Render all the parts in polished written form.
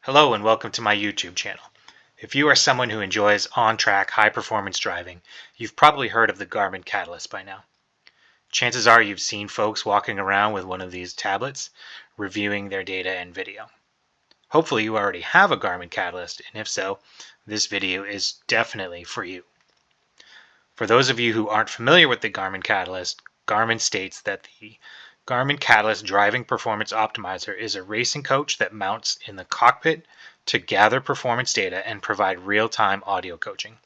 Hello and welcome to my YouTube channel. If you are someone who enjoys on-track, high-performance driving, you've probably heard of the Garmin Catalyst by now. Chances are you've seen folks walking around with one of these tablets, reviewing their data and video. Hopefully you already have a Garmin Catalyst, and if so, this video is definitely for you. For those of you who aren't familiar with the Garmin Catalyst, Garmin states that the Garmin Catalyst Driving Performance Optimizer is a racing coach that mounts in the cockpit to gather performance data and provide real-time audio coaching.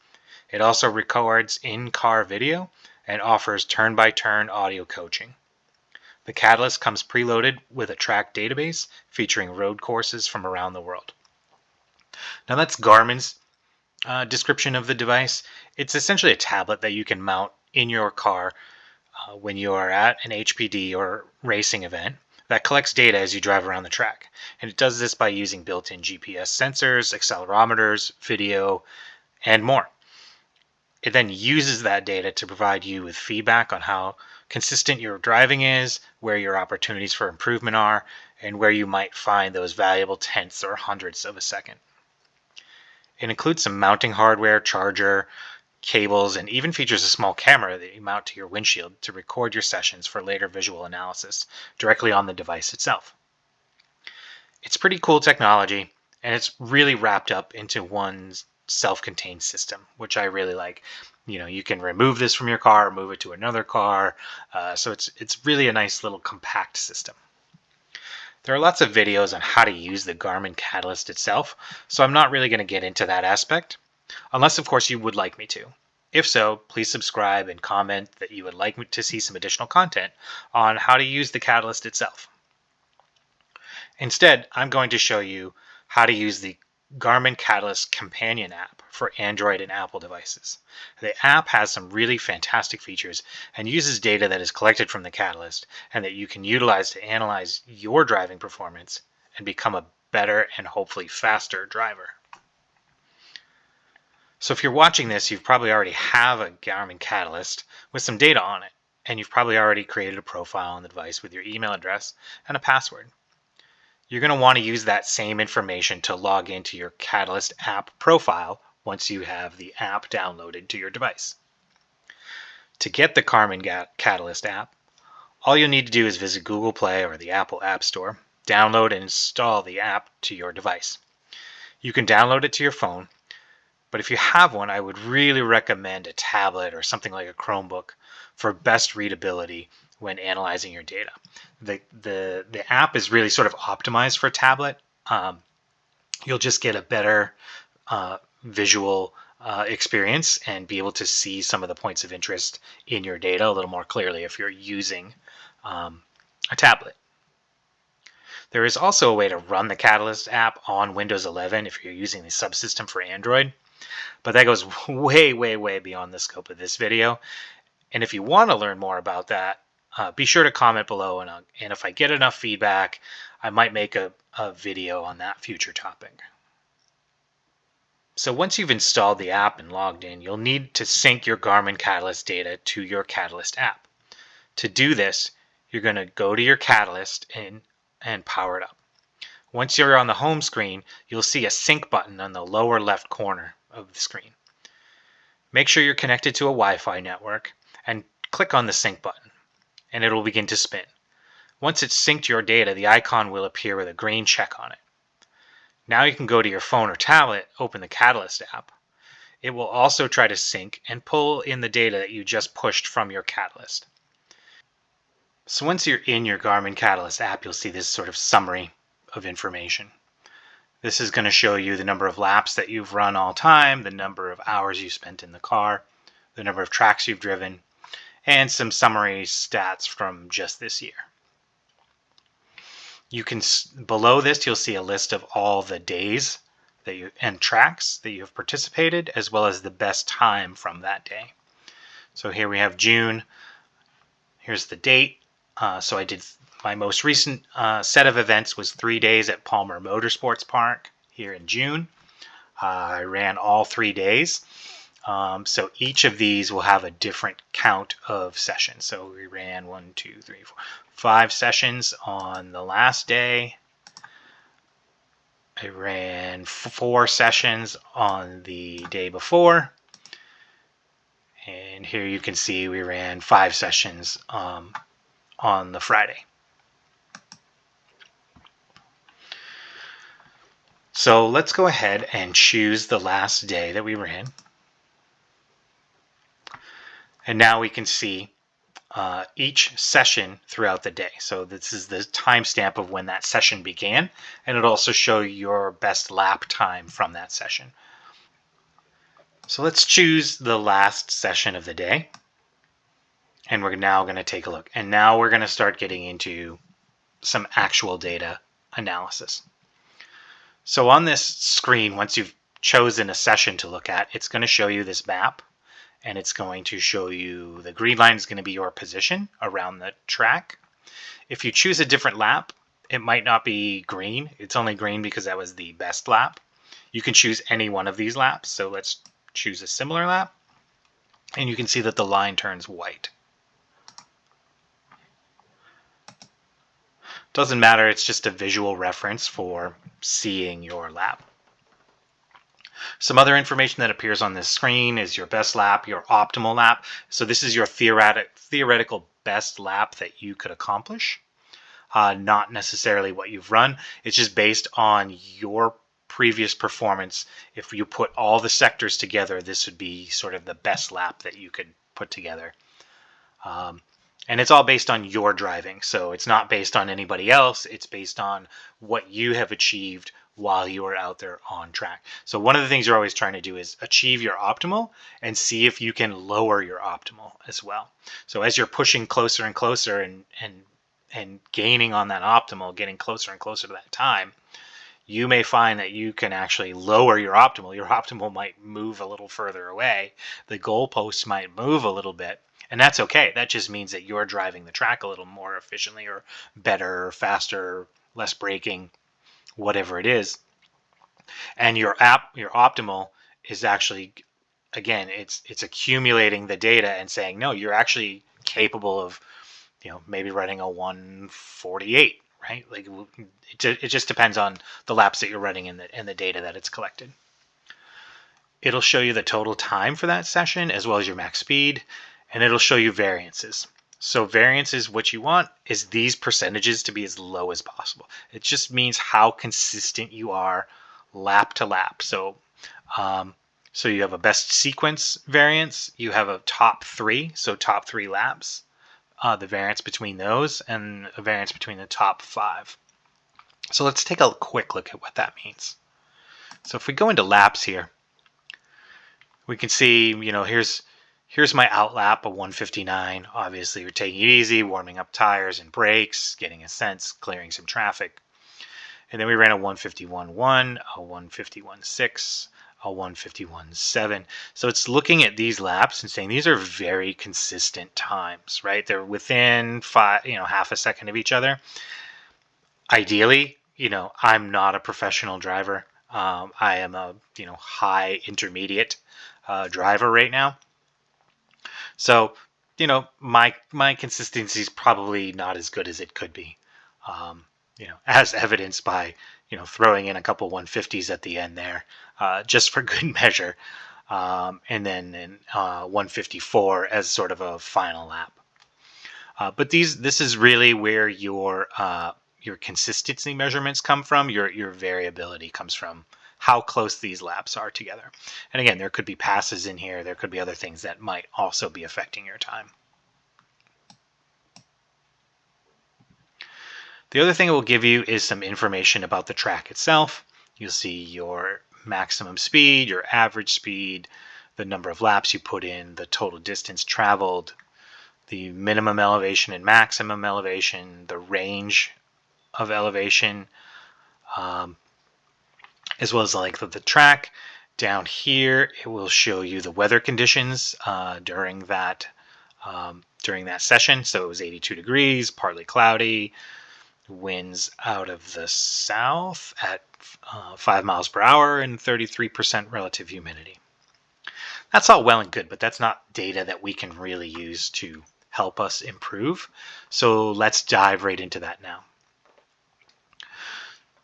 It also records in-car video and offers turn-by-turn audio coaching. The Catalyst comes preloaded with a track database featuring road courses from around the world. Now that's Garmin's description of the device. It's essentially a tablet that you can mount in your car when you are at an HPDE or racing event that collects data as you drive around the track. And it does this by using built-in GPS sensors, accelerometers, video, and more. It then uses that data to provide you with feedback on how consistent your driving is, where your opportunities for improvement are, and where you might find those valuable tenths or hundredths of a second. It includes some mounting hardware, charger, cables, and even features a small camera that you mount to your windshield to record your sessions for later visual analysis directly on the device itself. It's pretty cool technology, and it's really wrapped up into one self-contained system, which I really like. You can remove this from your car, move it to another car, so it's really a nice little compact system. There are lots of videos on how to use the Garmin Catalyst itself, so I'm not really going to get into that aspect. Unless, of course, you would like me to. If so, please subscribe and comment that you would like me to see some additional content on how to use the Catalyst itself. Instead, I'm going to show you how to use the Garmin Catalyst companion app for Android and Apple devices. The app has some really fantastic features and uses data that is collected from the Catalyst and that you can utilize to analyze your driving performance and become a better and hopefully faster driver. So if you're watching this, you've probably already have a Garmin Catalyst with some data on it, and you've probably already created a profile on the device with your email address and a password. You're going to want to use that same information to log into your Catalyst app profile once you have the app downloaded to your device. To get the Garmin Catalyst app, all you'll need to do is visit Google Play or the Apple App Store, download and install the app to your device. You can download it to your phone, but if you have one, I would really recommend a tablet or something like a Chromebook for best readability when analyzing your data. The app is really sort of optimized for a tablet. You'll just get a better visual experience and be able to see some of the points of interest in your data a little more clearly if you're using a tablet. There is also a way to run the Catalyst app on Windows 11 if you're using the subsystem for Android. But that goes way, way, way beyond the scope of this video. And if you want to learn more about that, be sure to comment below. And if I get enough feedback, I might make a video on that future topic. So once you've installed the app and logged in, you'll need to sync your Garmin Catalyst data to your Catalyst app. To do this, you're going to go to your Catalyst and power it up. Once you're on the home screen, you'll see a sync button on the lower left corner of the screen. Make sure you're connected to a Wi-Fi network and click on the sync button and it will begin to spin. Once it's synced your data, the icon will appear with a green check on it. Now you can go to your phone or tablet, open the Catalyst app. It will also try to sync and pull in the data that you just pushed from your Catalyst. So once you're in your Garmin Catalyst app, you'll see this sort of summary of information. This is going to show you the number of laps that you've run all time, the number of hours you spent in the car, the number of tracks you've driven, and some summary stats from just this year. Below this, you'll see a list of all the days and tracks that you have participated, as well as the best time from that day. So here we have June. Here's the date. So I did my most recent set of events was 3 days at Palmer Motorsports Park here in June. I ran all 3 days. So each of these will have a different count of sessions. So we ran 5 sessions on the last day. I ran 4 sessions on the day before, and here you can see we ran 5 sessions on the Friday. So let's go ahead and choose the last day that we ran. And now we can see each session throughout the day. So this is the timestamp of when that session began, and it'll also show your best lap time from that session. So let's choose the last session of the day, and we're now going to take a look. And now we're going to start getting into some actual data analysis. So on this screen, once you've chosen a session to look at, it's going to show you this map, and it's going to show you the green line is going to be your position around the track. If you choose a different lap, it might not be green. It's only green because that was the best lap. You can choose any one of these laps. So let's choose a similar lap, and you can see that the line turns white. Doesn't matter, it's just a visual reference for seeing your lap. Some other information that appears on this screen is your best lap, your optimal lap. So this is your theoretical best lap that you could accomplish, not necessarily what you've run. It's just based on your previous performance. If you put all the sectors together, this would be sort of the best lap that you could put together. And it's all based on your driving. So it's not based on anybody else. It's based on what you have achieved while you are out there on track. So one of the things you're always trying to do is achieve your optimal and see if you can lower your optimal as well. So as you're pushing closer and closer and gaining on that optimal, getting closer and closer to that time, you may find that you can actually lower your optimal. Your optimal might move a little further away. The goalposts might move a little bit. And that's okay. That just means that you're driving the track a little more efficiently or better, or faster, less braking, whatever it is. And your optimal is actually, again, it's accumulating the data and saying, no, you're actually capable of, maybe running a 148, right? Like it just depends on the laps that you're running and the data that it's collected. It'll show you the total time for that session as well as your max speed. And it'll show you variances. So variances, what you want is these percentages to be as low as possible. It just means how consistent you are lap to lap. So, so you have a best sequence variance, you have a top 3, so top 3 laps, the variance between those, and a variance between the top 5. So let's take a quick look at what that means. So if we go into laps here, we can see, here's my out lap, a 159. Obviously, we're taking it easy, warming up tires and brakes, getting a sense, clearing some traffic. And then we ran a 151.1, a 151.6, a 151.7. So it's looking at these laps and saying these are very consistent times, right? They're within half a second of each other. Ideally, I'm not a professional driver. I am a high intermediate driver right now. So, my consistency is probably not as good as it could be, as evidenced by, throwing in a couple 150s at the end there, just for good measure, and then in 154 as sort of a final lap. But this is really where your consistency measurements come from. Your variability comes from how close these laps are together. And again, there could be passes in here. There could be other things that might also be affecting your time. The other thing it will give you is some information about the track itself. You'll see your maximum speed, your average speed, the number of laps you put in, the total distance traveled, the minimum elevation and maximum elevation, the range of elevation, as well as the length of the track. Down here, it will show you the weather conditions during that session. So it was 82 degrees, partly cloudy, winds out of the south at 5 miles per hour, and 33% relative humidity. That's all well and good, but that's not data that we can really use to help us improve. So let's dive right into that now.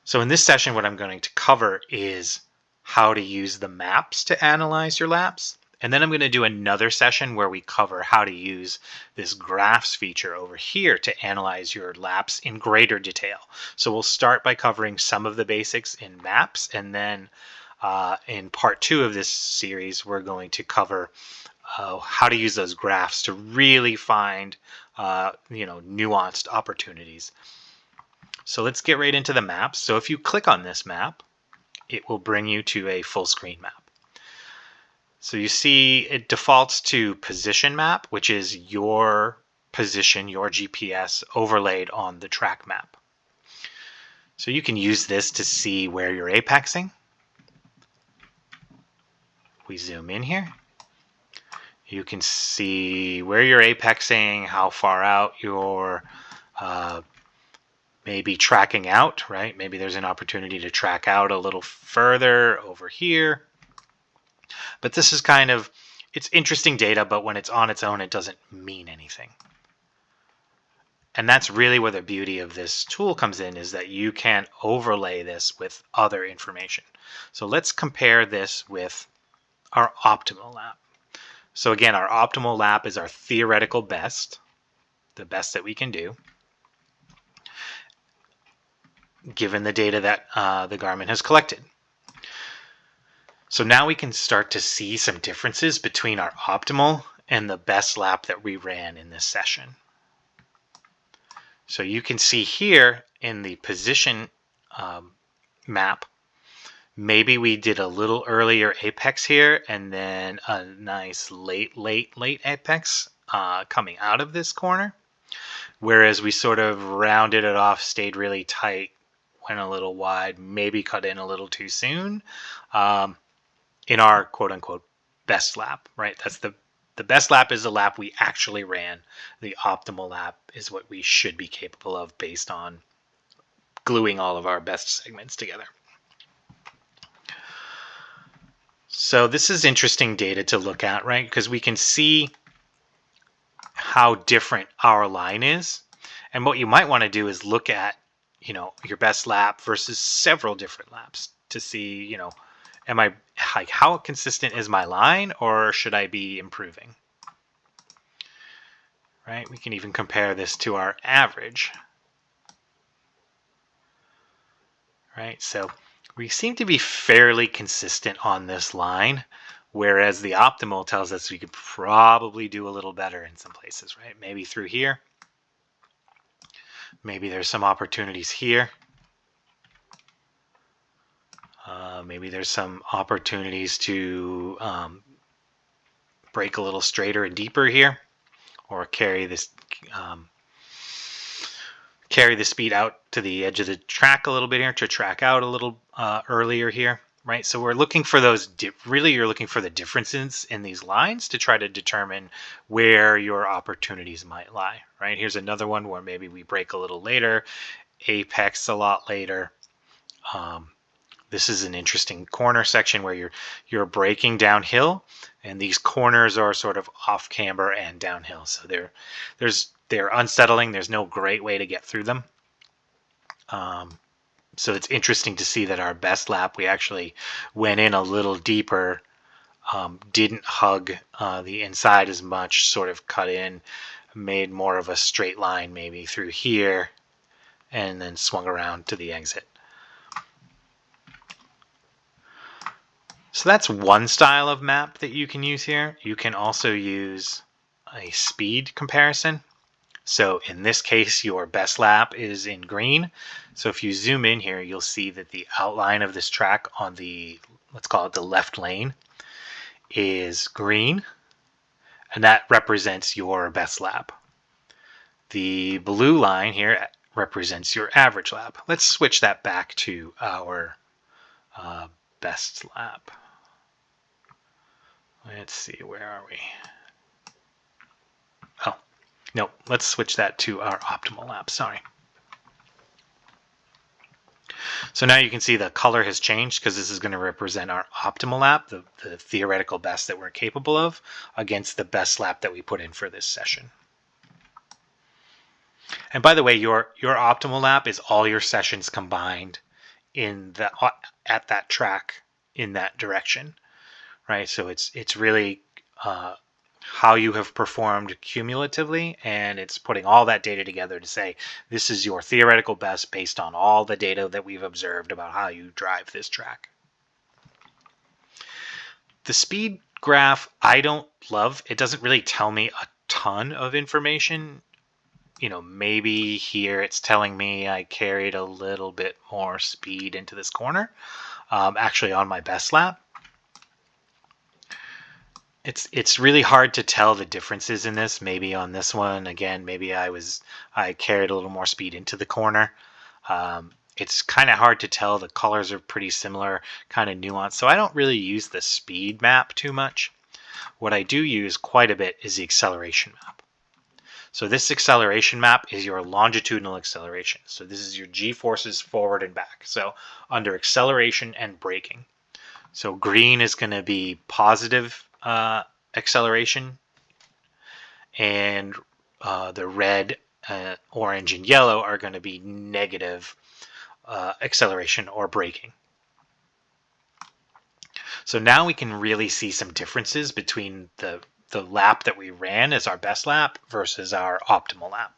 So in this session, what I'm going to cover is how to use the maps to analyze your laps. And then I'm going to do another session where we cover how to use this graphs feature over here to analyze your laps in greater detail. So we'll start by covering some of the basics in maps, and then in part 2 of this series, we're going to cover how to use those graphs to really find nuanced opportunities. So let's get right into the maps. So if you click on this map, it will bring you to a full screen map. So you see it defaults to position map, which is your position, your GPS overlaid on the track map. So you can use this to see where you're apexing. We zoom in here. You can see where you're apexing, how far out you're maybe tracking out, right? Maybe there's an opportunity to track out a little further over here. But this is it's interesting data, but when it's on its own, it doesn't mean anything. And that's really where the beauty of this tool comes in, is that you can overlay this with other information. So let's compare this with our optimal lap. So again, our optimal lap is our theoretical best, the best that we can do, given the data that the Garmin has collected. So now we can start to see some differences between our optimal and the best lap that we ran in this session. So you can see here in the position map, maybe we did a little earlier apex here and then a nice late apex coming out of this corner. Whereas we sort of rounded it off, stayed really tight, went a little wide, maybe cut in a little too soon in our quote unquote best lap, right? That's the best lap is the lap we actually ran. The optimal lap is what we should be capable of based on gluing all of our best segments together. So this is interesting data to look at, right? Because we can see how different our line is. And what you might want to do is look at, your best lap versus several different laps to see, am I how consistent is my line, or should I be improving? Right? We can even compare this to our average. Right? So we seem to be fairly consistent on this line, whereas the optimal tells us we could probably do a little better in some places, right? Maybe through here. Maybe there's some opportunities here. Maybe there's some opportunities to break a little straighter and deeper here, or carry the speed out to the edge of the track a little bit here to track out a little earlier here, right? So we're looking for those, really you're looking for the differences in these lines to try to determine where your opportunities might lie, right? Here's another one where maybe we break a little later, apex a lot later. This is an interesting corner section where you're braking downhill, and these corners are sort of off camber and downhill. So they're unsettling. There's no great way to get through them. So it's interesting to see that our best lap, we actually went in a little deeper, didn't hug the inside as much, sort of cut in, made more of a straight line maybe through here, and then swung around to the exit. So that's one style of map that you can use here. You can also use a speed comparison. So in this case, your best lap is in green. So if you zoom in here, you'll see that the outline of this track on the, let's call it the left lane, is green. And that represents your best lap. The blue line here represents your average lap. Let's switch that back to our best lap. Let's see, where are we? Oh, no, let's switch that to our optimal lap, sorry. So now you can see the color has changed because this is going to represent our optimal lap, the theoretical best that we're capable of, against the best lap that we put in for this session. And by the way, your optimal lap is all your sessions combined in the at that track in that direction, right? So it's really how you have performed cumulatively, and it's putting all that data together to say this is your theoretical best based on all the data that we've observed about how you drive this track. The speed graph I don't love. It doesn't really tell me a ton of information. Maybe here it's telling me I carried a little bit more speed into this corner, actually on my best lap. It's really hard to tell the differences in this. Maybe on this one, again, maybe I carried a little more speed into the corner. It's kind of hard to tell. The colors are pretty similar, kind of nuanced. So I don't really use the speed map too much. What I do use quite a bit is the acceleration map. So this acceleration map is your longitudinal acceleration. So this is your g-forces forward and back. So under acceleration and braking. So green is going to be positive acceleration, and the red, orange, and yellow are going to be negative acceleration or braking. So now we can really see some differences between the lap that we ran as our best lap versus our optimal lap.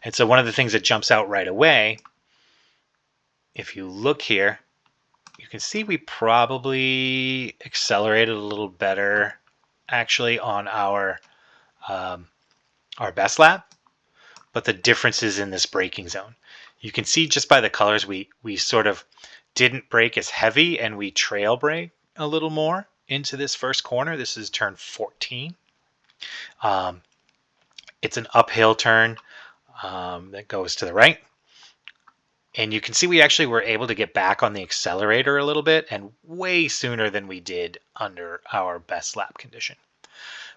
And so one of the things that jumps out right away, if you look here, you can see we probably accelerated a little better actually on our best lap, but the difference is in this braking zone. You can see just by the colors we sort of didn't brake as heavy, and we trail brake a little more into this first corner. This is turn 14. It's an uphill turn that goes to the right. And you can see we actually were able to get back on the accelerator a little bit, and way sooner than we did under our best lap condition.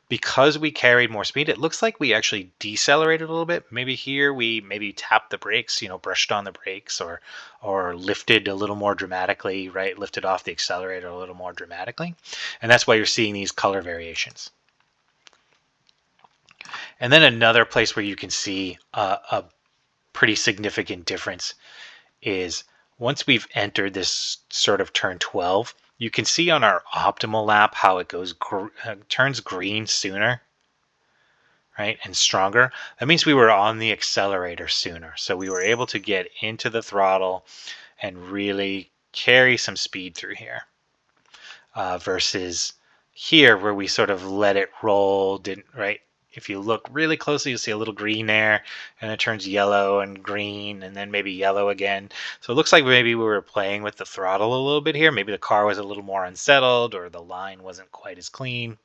Because we carried more speed, it looks like we actually decelerated a little bit. Maybe here we tapped the brakes, brushed on the brakes, or lifted a little more dramatically, right? Lifted off the accelerator a little more dramatically. And that's why you're seeing these color variations. And then another place where you can see a pretty significant difference is once we've entered this sort of turn 12, you can see on our optimal lap how it turns green sooner, right, and stronger. That means we were on the accelerator sooner. So we were able to get into the throttle and really carry some speed through here versus here where we sort of let it roll, right? If you look really closely, you'll see a little green there, and it turns yellow and green, and then maybe yellow again. So it looks like maybe we were playing with the throttle a little bit here. Maybe the car was a little more unsettled, or the line wasn't quite as clean.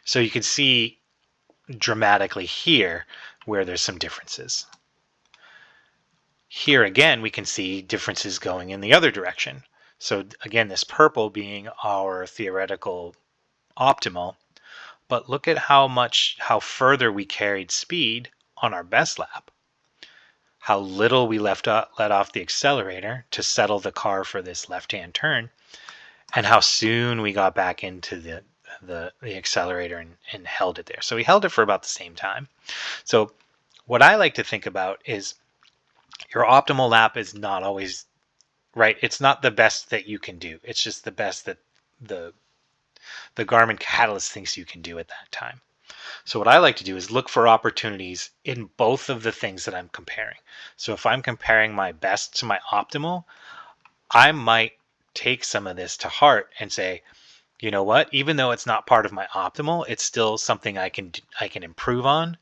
So you can see dramatically here where there's some differences. Here again, we can see differences going in the other direction. So again, this purple being our theoretical optimal. But look at how further we carried speed on our best lap, how little we let off the accelerator to settle the car for this left-hand turn, and how soon we got back into the accelerator and held it there. So we held it for about the same time. So what I like to think about is your optimal lap is not always right. It's not the best that you can do. It's just the best that the Garmin Catalyst thinks you can do at that time. So what I like to do is look for opportunities in both of the things that I'm comparing. So if I'm comparing my best to my optimal, I might take some of this to heart and say, you know what, even though it's not part of my optimal, it's still something I can improve on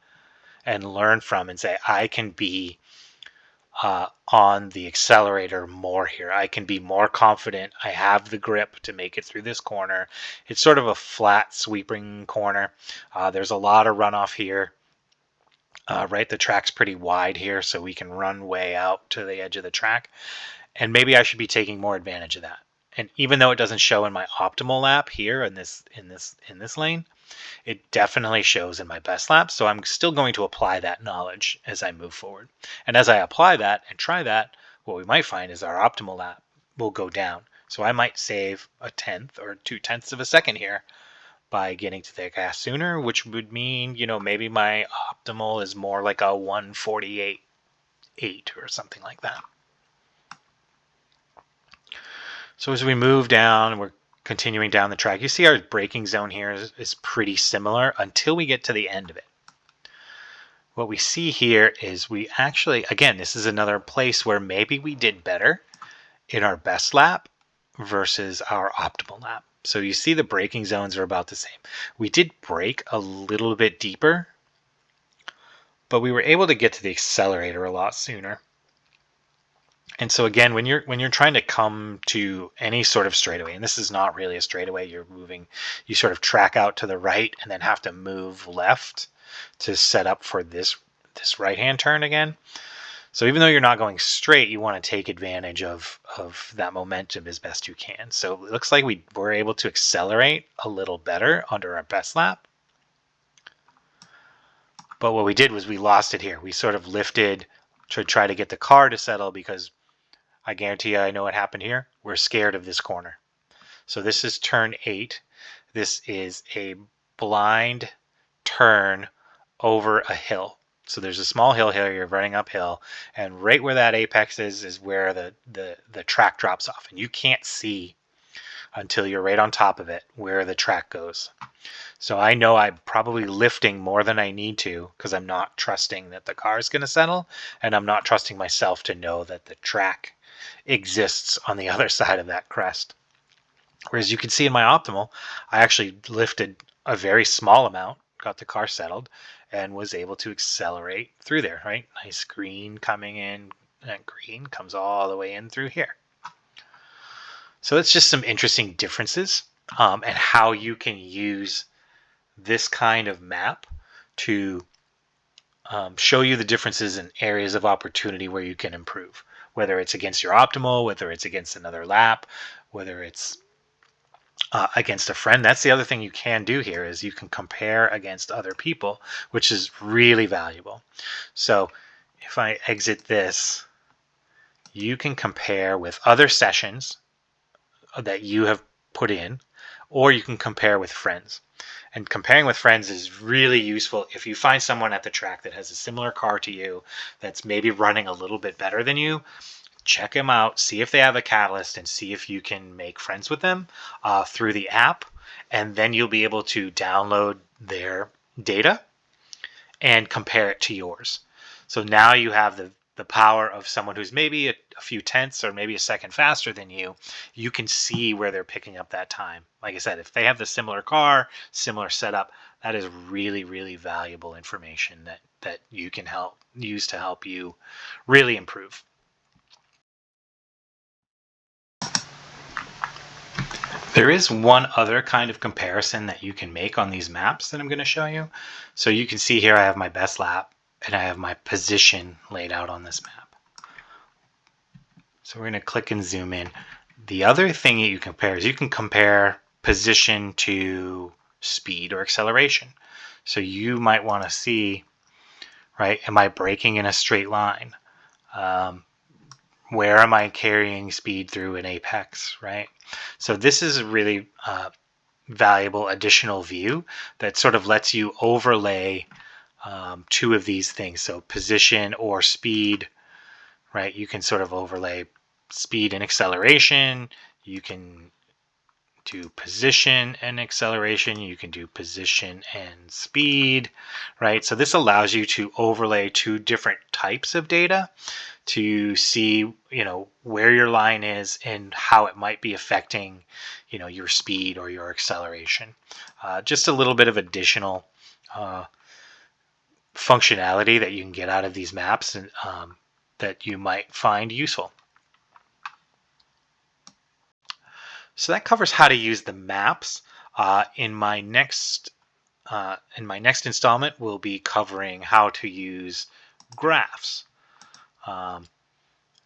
and learn from, and say I can be on the accelerator more here. I can be more confident. I have the grip to make it through this corner. It's sort of a flat sweeping corner. There's a lot of runoff here. Right, the track's pretty wide here, so we can run way out to the edge of the track. And maybe I should be taking more advantage of that. And even though it doesn't show in my optimal lap here in this lane, it definitely shows in my best lap. So I'm still going to apply that knowledge as I move forward. And as I apply that and try that, what we might find is our optimal lap will go down. So I might save a 1/10 or 2/10 of a second here by getting to the gas sooner, which would mean, maybe my optimal is more like a 1:48.8 or something like that. So as we move down, we're continuing down the track. You see our braking zone here is pretty similar until we get to the end of it. What we see here is we actually, again, this is another place where maybe we did better in our best lap versus our optimal lap. So you see the braking zones are about the same. We did brake a little bit deeper, but we were able to get to the accelerator a lot sooner. And so again, when you're trying to come to any sort of straightaway, and this is not really a straightaway, you're moving, you sort of track out to the right and then have to move left to set up for this right-hand turn again. So even though you're not going straight, you want to take advantage of that momentum as best you can. So it looks like we were able to accelerate a little better under our best lap. But what we did was we lost it here. We sort of lifted to try to get the car to settle because I guarantee you I know what happened here. We're scared of this corner. So this is turn 8. This is a blind turn over a hill. So there's a small hill here, you're running uphill, and right where that apex is where the track drops off. And you can't see until you're right on top of it where the track goes. So I know I'm probably lifting more than I need to because I'm not trusting that the car is going to settle, and I'm not trusting myself to know that the track exists on the other side of that crest. Whereas you can see in my optimal, I actually lifted a very small amount, got the car settled, and was able to accelerate through there, right? Nice green coming in, and green comes all the way in through here. So it's just some interesting differences and how you can use this kind of map to show you the differences in areas of opportunity where you can improve, whether it's against your optimal, whether it's against another lap, whether it's against a friend. That's the other thing you can do here is you can compare against other people, which is really valuable. So if I exit this, you can compare with other sessions that you have put in, or you can compare with friends. And comparing with friends is really useful if you find someone at the track that has a similar car to you that's maybe running a little bit better than you. Check them out, see if they have a Catalyst, and see if you can make friends with them through the app. And then you'll be able to download their data and compare it to yours. So now you have the power of someone who's maybe a few tenths or maybe a second faster than you. You can see where they're picking up that time. Like I said, if they have the similar car, similar setup, that is really, really valuable information that you can use to help you really improve. There is one other kind of comparison that you can make on these maps that I'm going to show you. So you can see here I have my best lap and I have my position laid out on this map. So we're going to click and zoom in. The other thing that you compare is you can compare position to speed or acceleration. So you might want to see, right, am I braking in a straight line? Where am I carrying speed through an apex, right? So this is a really valuable additional view that sort of lets you overlay two of these things. So position or speed, right? You can sort of overlay speed and acceleration. You can do position and acceleration. You can do position and speed, right? So this allows you to overlay two different types of data to see, where your line is and how it might be affecting, your speed or your acceleration. Just a little bit of additional functionality that you can get out of these maps and that you might find useful. So that covers how to use the maps. In my next installment, we'll be covering how to use graphs.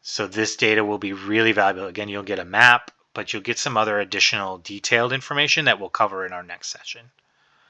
So this data will be really valuable. Again, you'll get a map, but you'll get some other additional detailed information that we'll cover in our next session.